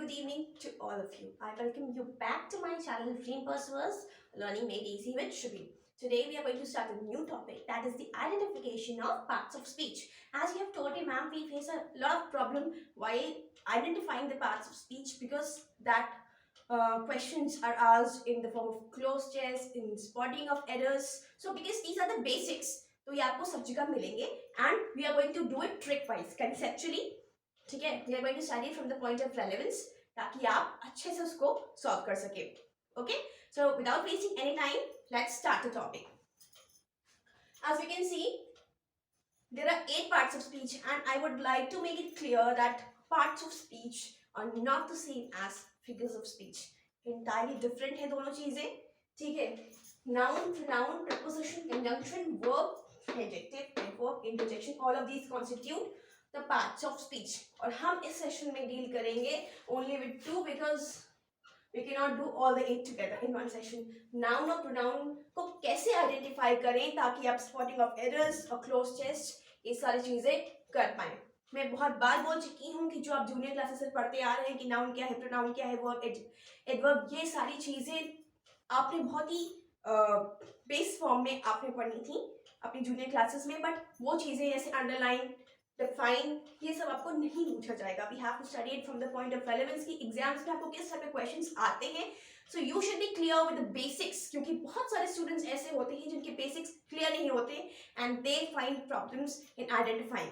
good evening to all of you. I welcome you back to my channel Dream Pursuers Learning Made Easy with Shubhi. Today we are going to start a new topic, that is the identification of parts of speech. As you have told me, ma'am, we face a lot of problem while identifying the parts of speech because that questions are asked in the form of closed chest, in spotting of errors. So because these are the basics, तो ये आपको सब जगह मिलेंगे and we are going to do it trick wise, conceptually. ठीक है, we are going to study from the point of relevance ताकि आप अच्छे से उसको सॉल्व कर सके. Okay, so without wasting any time let's start the topic. As we can see, there are 8 parts of speech and I would like to make it clear that parts of speech are not the same as figures of speech. Entirely different है दोनों चीजें. ठीक है, noun, pronoun, preposition, conjunction, verb, adjective, adverb, interjection, all of these constitute the parts of speech. और हम इस session में deal करेंगे only with 2 because we cannot do all the 8 together in one session. Noun और pronoun को कैसे identify करें ताकि आप spotting of errors और closed chest ये सारी चीजें कर पाएं. मैं बहुत बार बोल चुकी हूँ कि जो आप जूनियर क्लासेस से पढ़ते आ रहे हैं कि नाउन क्या है, प्रोनाउन क्या है, वर्ब, एडवर्ब, ये सारी चीजें आपने बहुत ही बेस फॉर्म में आपने पढ़ी थी अपनी जूनियर क्लासेस में, बट वो चीजें जैसे अंडरलाइन, डिफाइन, ये सब आपको नहीं पूछा जाएगा. We have to study it from the point of relevance की एग्जाम्स में आपको किस टाइप के क्वेश्चंस आते हैं. So you should be clear with the basics, क्योंकि बहुत सारे स्टूडेंट्स ऐसे होते हैं जिनके बेसिक्स क्लियर नहीं होते and they find problems in identifying.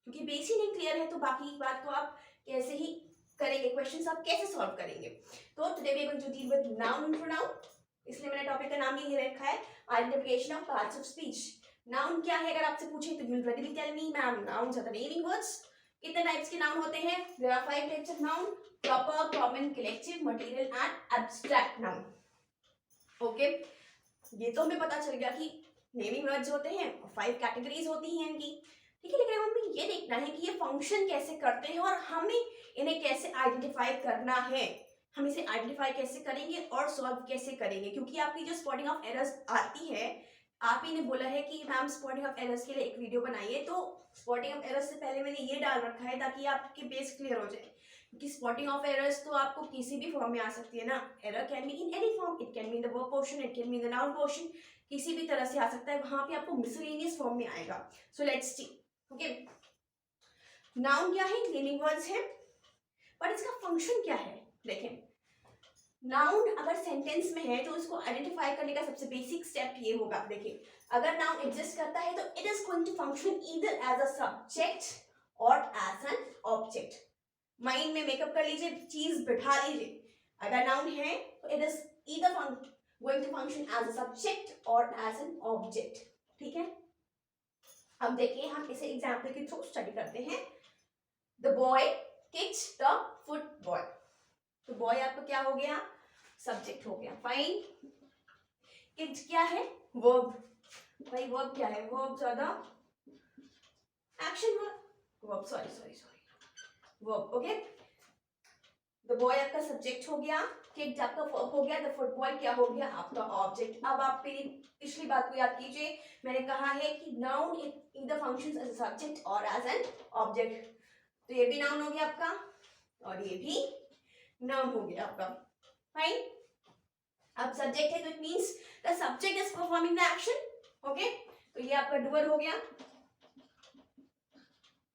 क्योंकि बेस ही नहीं क्लियर है तो बाकी की बात तो आप कैसे ही करेंगे, क्वेश्चंस आप कैसे सॉल्व करेंगे. तो today we are going to deal with noun and pronoun. इसलिए मैंने टॉपिक का नाम यही रखा है, identification of parts of speech. Noun क्या है अगर आपसे पूछे तो you will readily tell me ma'am nouns are the naming words. कितने टाइप्स के नाउन होते हैं? There are 5 types of noun: proper, common, collective, material and abstract noun. Okay, ये तो हमें पता चल गया कि नेमिंग वर्ड्स होते हैं और 5 कैटेगरीज होती हैं इनकी. ठीक है, लेकिन हमें ये देखना है कि ये फंक्शन कैसे करते हैं और हमें इन्हें कैसे आइडेंटिफाई करना है. हम इसे आइडेंटिफाई कैसे करेंगे और सॉल्व कैसे करेंगे, क्योंकि आपकी जो स्पॉटिंग ऑफ एरर्स आती है, आप ही ने बोला है कि मैम स्पॉटिंग ऑफ एरर्स के लिए एक वीडियो बनाइए. तो स्पॉटिंग ऑफ एरर्स से पहले मैंने ये डाल रखा है ताकि आपके बेस क्लियर हो जाए, क्योंकि स्पॉटिंग ऑफ एरर्स तो आपको किसी भी फॉर्म में आ सकती है ना. Error can be in any form, it can be in the verb portion, it can be in the noun portion, किसी भी तरह से आ सकता है. वहां पे आपको मिसलेनियस फॉर्म में आएगा. So let's see. Okay, noun क्या है? नेमिंग वर्ड्स है, पर इसका फंक्शन क्या है? देखें, नाउन अगर सेंटेंस में है तो इसको आइडेंटिफाई करने का सबसे बेसिक स्टेप ये होगा. देखिए, अगर नाउन एग्जिस्ट करता है तो it is going to function either as a subject और एज एन ऑब्जेक्ट. माइंड में मेकअप कर लीजिए, चीज बिठा लीजिए. अगर नाउन है तो it is either going to function as a subject और एज एन ऑब्जेक्ट. ठीक है, अब देखिए हम इसे एग्जाम्पल के थ्रू स्टडी करते हैं. The boy kicked the football. तो बॉय आपका क्या हो गया? सब्जेक्ट हो गया. फाइन. किक्ड क्या है? वर्ब. भाई वर्ब क्या है? वर्ब ज्यादा action verb, sorry verb. Okay, the boy आपका सब्जेक्ट हो गया, किक्ड आपका वर्ब हो गया, द फुटबॉल क्या हो गया? आपका ऑब्जेक्ट. अब आप मेरी पिछली बात को याद कीजिए, मैंने कहा है कि noun either functions as a subject और एज एन ऑब्जेक्ट. तो ये भी नाउन हो गया आपका और ये भी नाउन हो गया आपका. फाइन. अब सब्जेक्ट है तो it means the subject is performing the action. Okay, तो ये आपका डूअर हो गया.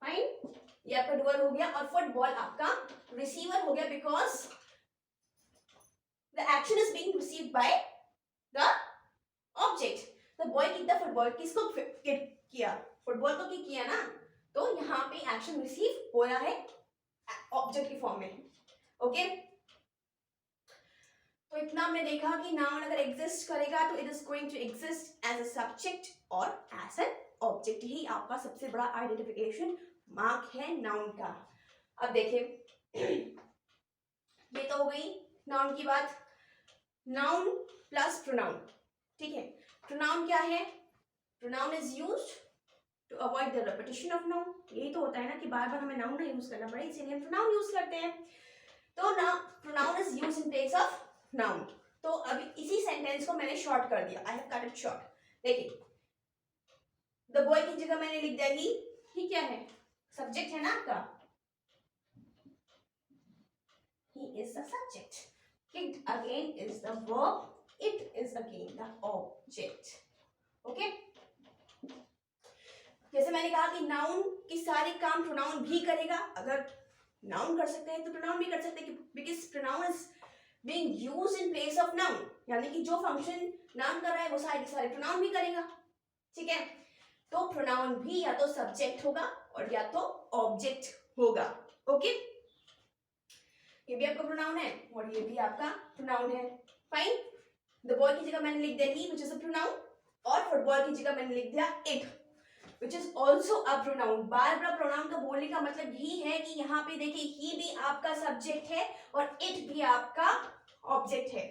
फाइन, ये आपका डूअर हो गया. और फुटबॉल आपका रिसीवर हो गया because the action is being received by the object. The boy kick the football, किसको किक किया? फुटबॉल को किक किया ना, तो यहाँ पे एक्शन रिसीव हो रहा है ऑब्जेक्ट की फॉर्म में. ओके, तो इतना हमने देखा कि नाउन अगर एग्जिस्ट करेगा तो it is going to exist as a subject और एज एन ऑब्जेक्ट. ही आपका सबसे बड़ा आइडेंटिफिकेशन मार्क है नाउन का. अब देखिए, ये तो हो गई नाउन की बात. Noun plus pronoun. ठीक है, प्रोनाउन क्या है? Pronoun is used to avoid the repetition of noun. यही तो होता है ना कि बार बार हमें नाउन ना यूज करना पड़े, इसीलिए हम प्रोनाउन यूज करते हैं. तो ना pronoun is used in place of noun. तो अभी इसी सेंटेंस को मैंने शॉर्ट कर दिया. I have cut it short. देखिए, द बॉय की जगह मैंने लिख दिया ही क्या है? सब्जेक्ट है ना आपका. he is the subject. Kicked again is the verb, it is again the object. Okay? जैसे मैंने कहा कि नाउन के सारे काम प्रोनाउन भी करेगा. अगर नाउन कर सकते हैं तो प्रोनाउन भी कर सकते हैं, because pronoun is being used in place of noun. यानी कि जो फंक्शन नाउन कर रहा है वो सारे के सारे प्रोनाउन भी करेगा. ठीक है, तो प्रोनाउन भी या तो सब्जेक्ट होगा और या तो ऑब्जेक्ट होगा. ओके, ये भी आपका प्रोनाउन है और ये भी आपका प्रोनाउन है. फाइन. द बॉय की जगह मैंने लिख दिया ही, विच इज अ प्रोनाउन, और फुटबॉल की जगह मैंने लिख दिया it, which is also a pronoun. Bar bar pronoun का बोलने का मतलब यही है कि यहाँ पे देखिए ही भी आपका सब्जेक्ट है और इट भी आपका ऑब्जेक्ट है.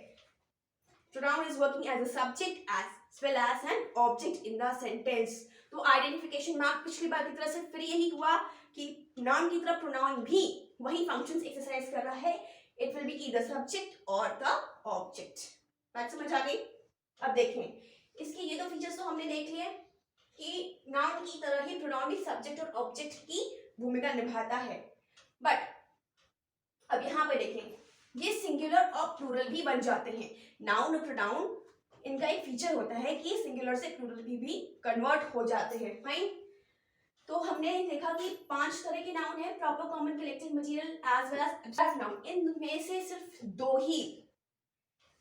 Pronoun is working as a subject as well as an object in the sentence. तो आइडेंटिफिकेशन मार्क पिछली बार की तरह से फिर यही हुआ कि नाउन की तरह प्रोनाउन भी वही फंक्शंस एक्सरसाइज कर रहा है. It will be either subject और द ऑब्जेक्ट. बात समझ आ गई? अब देखें इसके ये दो फीचर्स तो हमने देख लिए कि नाउन की तरह ही प्रोनाउन भी सब्जेक्ट और ऑब्जेक्ट की भूमिका निभाता है. बट अब यहाँ पे देखें ये सिंगुलर और प्लूरल भी बन जाते हैं. नाउन और प्रोनाउन इनका एक फीचर होता है कि सिंगुलर से प्लूरल भी कन्वर्ट हो जाते हैं. फाइन. तो हमने देखा कि 5 तरह के नाउन है, proper common collective material as well as abstract noun. इनमें से सिर्फ 2 ही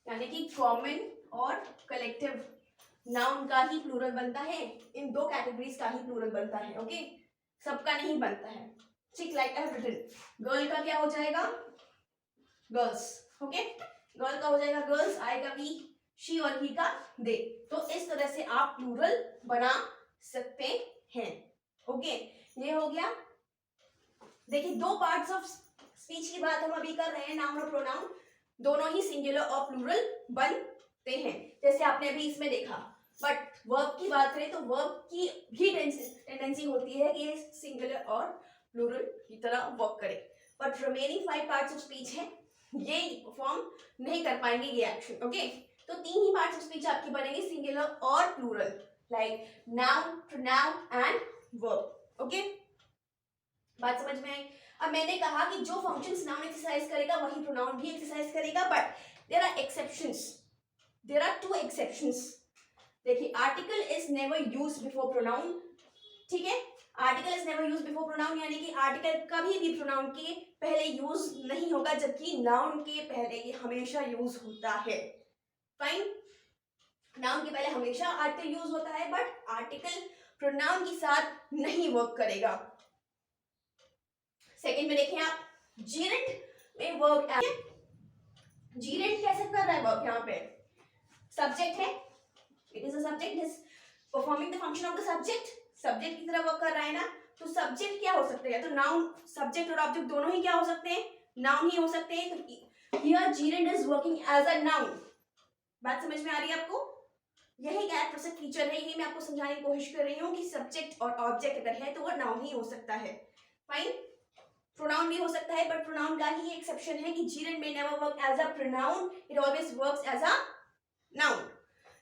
यानी कि कॉमन और कलेक्टिव नाउन का ही प्लूरल बनता है. इन 2 कैटेगरीज का ही प्लूरल बनता है. ओके, सबका नहीं बनता है. ठीक, like I have written girl का क्या हो जाएगा? गर्ल्स. ओके, गर्ल का हो जाएगा गर्ल्स, आएगा भी शी और ही का दे. तो इस तरह से आप प्लूरल बना सकते हैं. ओके, ये हो गया. देखिए 2 पार्ट्स ऑफ स्पीच की बात हम अभी कर रहे हैं. नाउन और प्रोनाउन दोनों ही सिंगुलर और प्लूरल बनते हैं, जैसे आपने अभी इसमें देखा. बट वर्ब की बात करें तो वर्ब की भी टेंडेंसी होती है कि सिंगुलर और प्लूरल की तरह वर्क करे. But remaining 5 parts of speech है, ये परफॉर्म नहीं कर पाएंगे ये एक्शन. ओके, तो 3 ही पार्ट्स ऑफ स्पीच आपकी बनेंगे, सिंगुलर और plural, like noun, pronoun and verb. Okay, बात समझ में आई? अब मैंने कहा कि जो फंक्शंस नाउन एक्सरसाइज करेगा वही प्रोनाउन भी एक्सरसाइज करेगा. But there are exceptions. There are 2 exceptions. देखिए article is never used before pronoun. ठीक है, article is never used before pronoun यानी कि आर्टिकल कभी भी प्रोनाउन के पहले यूज नहीं होगा, जबकि नाउन के पहले ये हमेशा यूज होता है. फाइन. नाउन के पहले हमेशा आर्टिकल यूज होता है, बट आर्टिकल प्रोनाउन के साथ नहीं वर्क करेगा. सेकंड में देखें आप, जीरेंट में वर्क, जीरेंट कैसे कर रहा है वर्क? यहाँ पे सब्जेक्ट है, it is a subject, is performing the function of the subject. Subject की तरह वर्क कर रहा है ना, तो सब्जेक्ट क्या हो सकते हैं? तो नाउन, सब्जेक्ट और ऑब्जेक्ट दोनों ही क्या हो सकते हैं? नाउन ही हो सकते हैं. तो here gerund is working as a noun. बात समझ में आ रही है आपको? यही कैरेक्टरिस्टिक फीचर है, यही मैं आपको समझाने की कोशिश कर रही हूँ कि सब्जेक्ट और ऑब्जेक्ट अगर है तो वो नाउन ही हो सकता है. फाइन. प्रोनाउन भी हो सकता है, बट प्रोनाउन का ही एक्सेप्शन है कि जीरेंट में never work as a pronoun, it always works as a noun.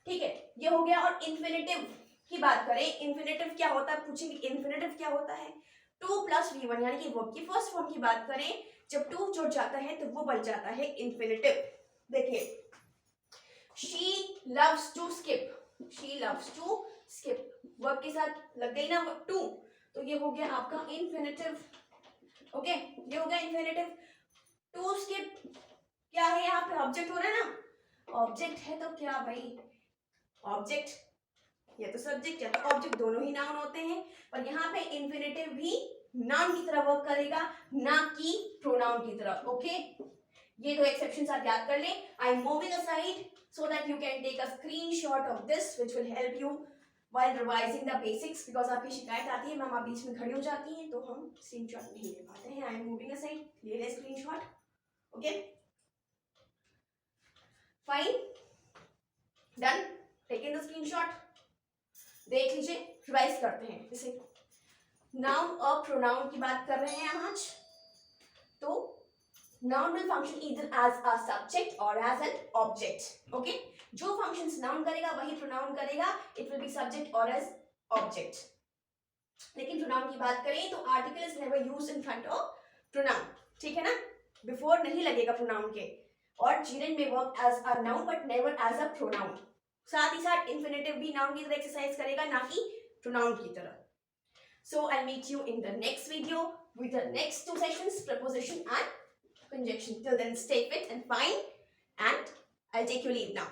ठीक है, ये हो गया. और इन्फिनेटिव की बात करें, इन्फिनेटिव क्या होता है पूछेंगे. इन्फिनेटिव क्या होता है? 2 + V1 यानी कि वर्ब की फर्स्ट फॉर्म की बात करें, जब 2 जुड़ जाता है तो वो बन जाता है इन्फिनेटिव. देखिए she loves to skip, she loves to skip, verb के साथ लग गई ना 2, तो ये हो गया आपका इन्फिनेटिव. ओके, ये हो गया इन्फिनेटिव. टू स्किप क्या है? यहाँ पे ऑब्जेक्ट हो रहा है ना, ऑब्जेक्ट है तो क्या भाई? ऑब्जेक्ट या तो सब्जेक्ट या तो ऑब्जेक्ट, दोनों ही नाउन होते हैं. और यहाँ पे इन्फिनेटिव भी नाउन की तरह वर्क करेगा, ना कि प्रोनाउन की तरह. ओके, ये 2 एक्सेप्शंस आप याद कर लें. I am moving aside so that you can take a screenshot of this which will help you while revising the basics, because आपकी शिकायत आती है मैम आप बीच में खड़ी हो जाती हैं तो हम स्क्रीनशॉट नहीं ले पाते हैं. आई एम मूविंग असाइड, ले लें screenshot. Okay, fine, done, taken the screenshot. देख लीजिए, रिवाइज करते हैं. जैसे नाउन और प्रोनाउन की बात कर रहे हैं हम आज, तो noun will function either as a subject or as an object. Okay, जो functions noun करेगा वही pronoun करेगा, it will be subject or as object. लेकिन pronoun की बात करें तो article is never used in front of pronoun. ठीक है ना, बिफोर नहीं लगेगा प्रोनाउन के, और जीरेंट में work as a noun but never as a pronoun. साथ ही साथ इन्फिनेटिव भी नाउन की तरह एक्सरसाइज करेगा, ना कि प्रोनाउन की तरह। So I'll meet you in the next video with the next two sessions, preposition and conjunction. Till then, stay fit and fine, and I'll take your leave now.